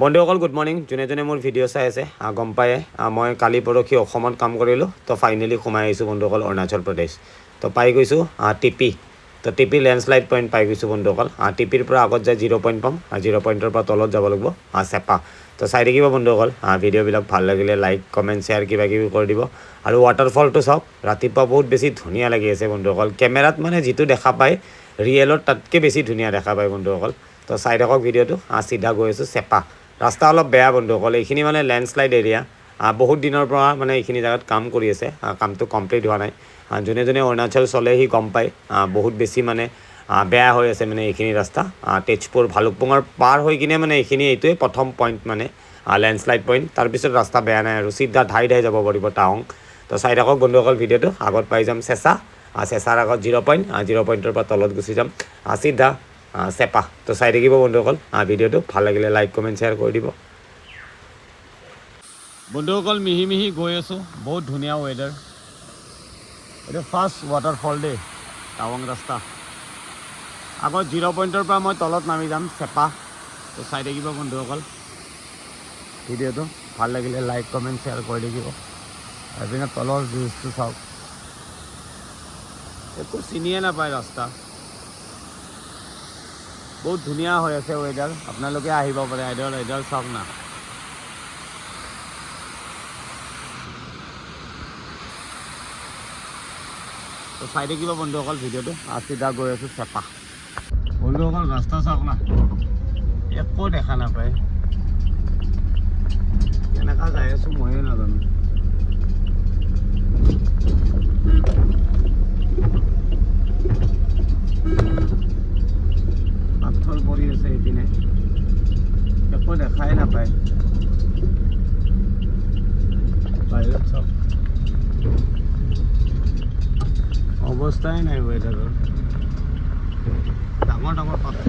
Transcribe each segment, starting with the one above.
বন্ধুসকল good morning যোনে যোনে মোৰ ভিডিঅ' চাই আছে গম পায়ে মই কালি পৰহি অসমত কাম কৰিলোঁ তো ফাইনেলি সোমাই আহিছোঁ বন্ধুসকল অৰুণাচল প্ৰদেশ তো পাই গৈছোঁ টিপি তো টিপি লেণ্ডশ্লাইড পইণ্ট পাই গৈছোঁ বন্ধুসকল টিপিৰ পৰা আগত যায় 0 পইণ্ট পাম 0 পইণ্টৰ পৰা তলত যাব লাগিব চেপা তো চাই থাকিব বন্ধুসকল ভিডিঅ'বিলাক ভাল লাগিলে লাইক কমেণ্ট শ্বেয়াৰ কিবা কিবি কৰি দিব আৰু ৱাটাৰফলটো চাওক ৰাতিপুৱা বহুত বেছি ধুনীয়া লাগি আছে বন্ধুসকল কেমেৰাত মানে যিটো দেখা পায় ৰিয়েলত তাতকৈ বেছি ধুনীয়া দেখা পায় বন্ধুসকল তো চাই থাকক ভিডিঅ'টো চিধা গৈ আছোঁ চেপা ৰাস্তা অলপ বেয়া বন্ধুসকল এইখিনি মানে লেণ্ডশ্লাইড এৰিয়া বহুত দিনৰ পৰা মানে এইখিনি জেগাত কাম কৰি আছে কামটো কমপ্লিট হোৱা নাই যোনে যোনে অৰুণাচল চলে সি গম পায় বহুত বেছি মানে বেয়া হৈ আছে মানে এইখিনি ৰাস্তা তেজপুৰ ভালুকপুঙৰ পাৰ হৈ কিনে মানে এইখিনি এইটোৱে প্ৰথম পইণ্ট মানে লেণ্ডশ্লাইড পইণ্ট তাৰপিছত ৰাস্তা বেয়া নাই আৰু চিধা ধাই যাব পাৰিব টাউন তো চাই থাকক বন্ধুসকল ভিডিঅ'টো আগত পাই যাম চেঁচা চেঁচাৰ আগত 0 পইণ্ট 0 পইণ্টৰ পৰা তলত গুচি যাম চিধা চেপা তো চাই থাকিব বন্ধুসকল ভিডিঅ'টো ভাল লাগিলে লাইক কমেণ্ট শ্বেয়াৰ কৰি দিব বন্ধুসকল মিহি মিহি গৈ আছোঁ বহুত ধুনীয়া ৱেডাৰ এইটো ফাৰ্ষ্ট ৱাটাৰফল দেই টাৱাং ৰাস্তা আগত 0 পইণ্টৰ পৰা মই তলত নামি যাম চেপা তো চাই থাকিব বন্ধুসকল ভিডিঅ'টো ভাল লাগিলে লাইক কমেণ্ট শ্বেয়াৰ কৰি থাকিব এইপিনে তলৰ ভিউজটো চাওক একো চিনিয়ে নাপায় ৰাস্তা বহুত ধুনীয়া হৈ আছে ৱেডাৰ আপোনালোকে আহিব পাৰে ৱেডাৰ চাওক না তো চাই থাকিব বন্ধুসকল ভিডিঅ'টো চিধা গৈ আছোঁ চেপা বন্ধুসকল ৰাস্তা চাওক না একো দেখা নাপায় কেনেকুৱা যাই আছোঁ ময়ে নাজানো পাথৰ পৰি আছে এইপিনে একো দেখাই নাপায় বাহিৰত চাওক অৱস্থাই নাই ৱেডাৰৰ ডাঙৰ ডাঙৰ পাথৰ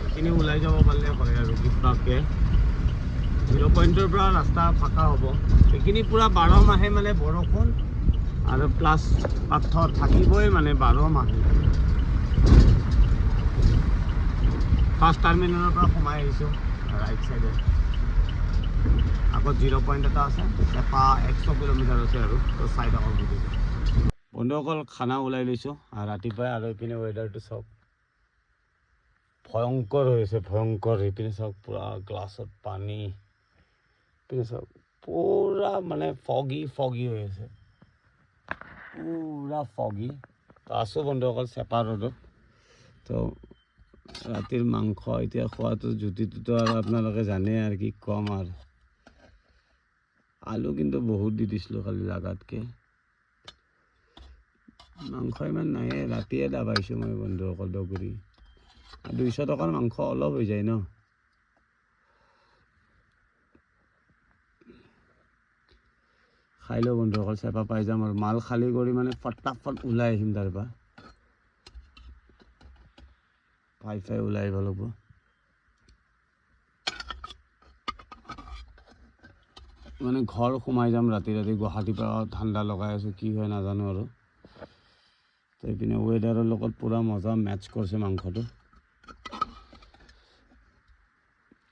এইখিনি ওলাই যাব পাৰিলে হয় আৰু কিবাকে 0 পইণ্টৰ পৰা ৰাস্তা ফাঁকা হ'ব এইখিনি পূৰা 12 মাহে মানে বৰষুণ আৰু প্লাছ পাথৰ থাকিবই মানে 12 মাহে ফাৰ্ষ্ট টাৰ্মিনেলৰ পৰা সোমাই আহিছোঁ ৰাইট চাইডে আগত 0 পইণ্ট এটা আছে চেপা 100 কিলোমিটাৰ আছে আৰু তো চাই থাকক ভিডিঅ'টো বন্ধুসকল খানা ওলাই লৈছোঁ ৰাতিপুৱাই আৰু এইপিনে ৱেডাৰটো চাওক ভয়ংকৰ হৈ আছে ভয়ংকৰ এইপিনে চাওক পূৰা গ্লাছত পানী এইপিনে চাওক পূৰা মানে ফগি হৈ আছে পূৰা ফগি তো আছোঁ বন্ধুসকল চেপা ৰ'দত তো ৰাতিৰ মাংস এতিয়া খোৱাটো জুতিটোতো আৰু আপোনালোকে জানে আৰু কি ক'ম আৰু আলু কিন্তু বহুত দি দিছিলোঁ খালি লাগাতকৈ মাংস ইমান নায়ে ৰাতিয়ে দাবাইছোঁ মই বন্ধুসকল দগুৰি 200 টকাৰ মাংস অলপ হৈ যায় ন খাই লওঁ বন্ধুসকল চেপা পাই যাম আৰু মাল খালী কৰি মানে ফটাফট ওলাই আহিম তাৰ পৰা ফাই ওলাই আহিব লাগিব মানে ঘৰ সোমাই যাম ৰাতি গুৱাহাটীৰ পৰা ঠাণ্ডা লগাই আছোঁ কি হয় নাজানো আৰু তো এইপিনে ৱেডাৰৰ লগত পূৰা মজা মেটচ কৰিছে মাংসটো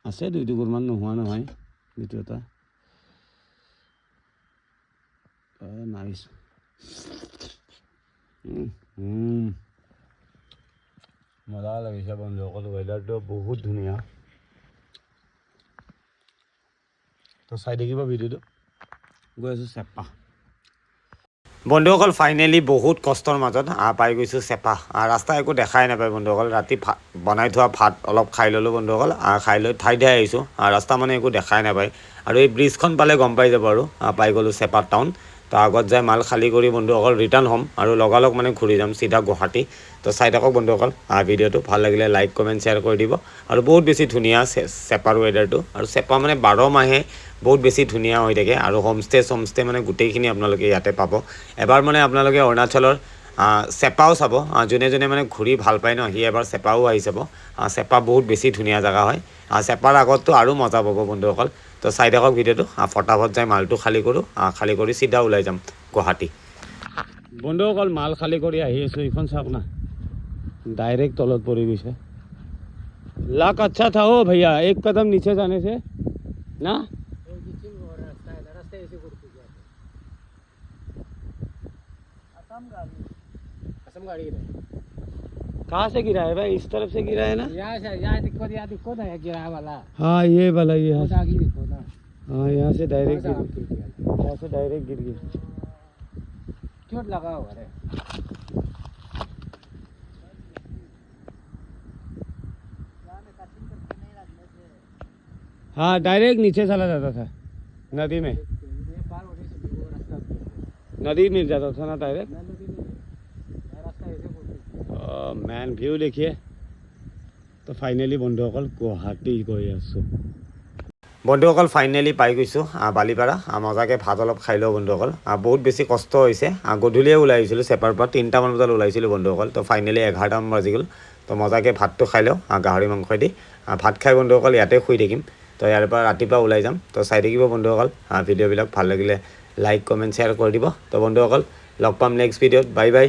আছে 2 টুকুৰমান নোহোৱা নহয় যিটো এটা নাইচ মজা লাগিছে বন্ধুসকল ৱেডাৰটো বহুত ধুনীয়া তো চাই থাকিব ভিডিঅ'টো গৈ আছোঁ চেপা বন্ধুসকল ফাইনেলি বহুত কষ্টৰ মাজত পাই গৈছোঁ চেপা ৰাস্তা একো দেখাই নাপায় বন্ধুসকল ৰাতি বনাই থোৱা ভাত অলপ খাই ল'লোঁ বন্ধুসকল খাই লৈ ঠাই আহিছোঁ ৰাস্তা মানে একো দেখাই নাপায় আৰু এই ব্ৰিজখন পালে গম পাই যাব আৰু পাই গ'লোঁ চেপা টাউন তো আগত যাই মাল খালী কৰি বন্ধুসকল ৰিটাৰ্ণ হ'ম আৰু লগালগ মানে ঘূৰি যাম চিধা গুৱাহাটী তো চাই থাকক বন্ধুসকল ভিডিঅ'টো ভাল লাগিলে লাইক কমেণ্ট শ্বেয়াৰ কৰি দিব আৰু বহুত বেছি ধুনীয়া চেপাৰ ৱেডাৰটো আৰু চেপা মানে 12 মাহে বহুত বেছি ধুনীয়া হৈ থাকে আৰু হোমষ্টে মানে গোটেইখিনি আপোনালোকে ইয়াতে পাব এবাৰ মানে আপোনালোকে অৰুণাচলৰ চেপাও চাব যোনে যোনে মানে ঘূৰি ভাল পায় ন সি এবাৰ চেপাও আহি চাব চেপা বহুত বেছি ধুনীয়া জেগা হয় চেপাৰ আগততো আৰু মজা পাব বন্ধুসকল তো চাই থাকক ভিডিঅ'টো ফটাফট যাই মালটো খালী কৰোঁ খালী কৰি চিধা ওলাই যাম গুৱাহাটী বন্ধুসকল মাল খালী কৰি আহি আছোঁ এইখন চাওক না डायरेक्ट तलत पड़ी गई है लक अच्छा था ओ भैया एक कदम नीचे जाने से ना कहाँ से गिरा है भाई इस तरफ से गिरा है ना यहाँ दिक्कत है गिरा वाला हाँ ये वाला ये वो आगे दिखो ना हाँ यहाँ से डायरेक्ट गिर गिर यहाँ से डायरेक्ट गिर गई चोट लगा हुआ है हाँ डायरेक्ट नीचे चला जाता था नदी में पार होने से वो रास्ता नदी मिल जाता था ना डायरेक्ट रास्ता ऐसे मैन ভিউ देखिए তো ফাইনেলি বন্ধুসকল গুৱাহাটী গৈ আছোঁ বন্ধুসকল ফাইনেলি পাই গৈছোঁ বালিপাৰা মজাকৈ ভাত অলপ খাই লওঁ বন্ধুসকল বহুত বেছি কষ্ট হৈছে গধূলিয়ে ওলাই আহিছিলোঁ চেপাৰ পৰা 3টামান বজাত ওলাইছিলোঁ বন্ধুসকল তো ফাইনেলি 11টামান বাজি গ'ল তো মজাকৈ ভাতটো খাই লওঁ গাহৰি মাংস দি ভাত খাই বন্ধুসকল ইয়াতে শুই থাকিম তো ইয়াৰ পৰা ৰাতিপুৱা ওলাই যাম তো চাই থাকিব বন্ধুসকল ভিডিঅ'বিলাক ভাল লাগিলে লাইক কমেণ্ট শ্বেয়াৰ কৰি দিব তো বন্ধুসকল লগ পাম নেক্সট ভিডিঅ'ত বাই বাই